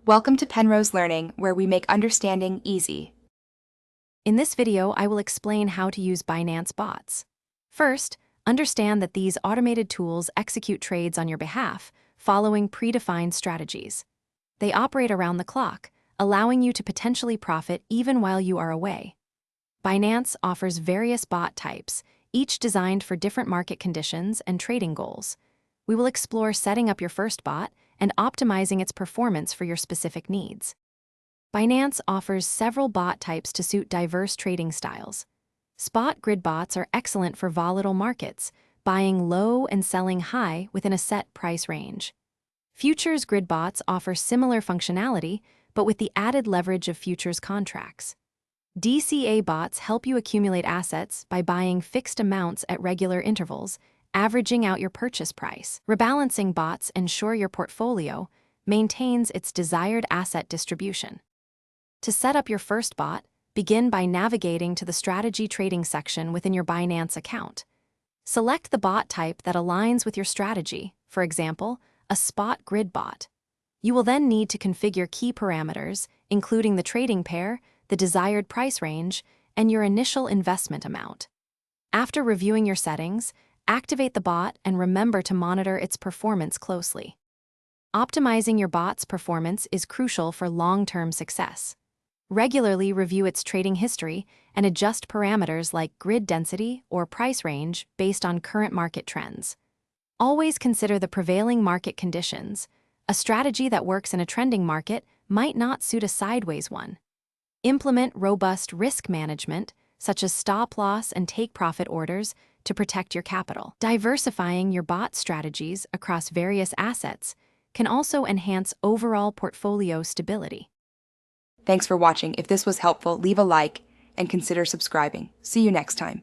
Welcome to Penrose Learning, where we make understanding easy. In this video, I will explain how to use Binance bots. First, understand that these automated tools execute trades on your behalf, following predefined strategies. They operate around the clock, allowing you to potentially profit even while you are away. Binance offers various bot types, each designed for different market conditions and trading goals. We will explore setting up your first bot and optimizing its performance for your specific needs. Binance offers several bot types to suit diverse trading styles. Spot grid bots are excellent for volatile markets, buying low and selling high within a set price range. Futures grid bots offer similar functionality, but with the added leverage of futures contracts. DCA bots help you accumulate assets by buying fixed amounts at regular intervals, averaging out your purchase price. Rebalancing bots ensure your portfolio maintains its desired asset distribution. To set up your first bot, begin by navigating to the Strategy Trading section within your Binance account. Select the bot type that aligns with your strategy, for example, a spot grid bot. You will then need to configure key parameters, including the trading pair, the desired price range, and your initial investment amount. After reviewing your settings, activate the bot and remember to monitor its performance closely. Optimizing your bot's performance is crucial for long-term success. Regularly review its trading history and adjust parameters like grid density or price range based on current market trends. Always consider the prevailing market conditions. A strategy that works in a trending market might not suit a sideways one. Implement robust risk management, such as stop-loss and take-profit orders, to protect your capital. Diversifying your bot strategies across various assets can also enhance overall portfolio stability. Thanks for watching. If this was helpful, leave a like and consider subscribing. See you next time.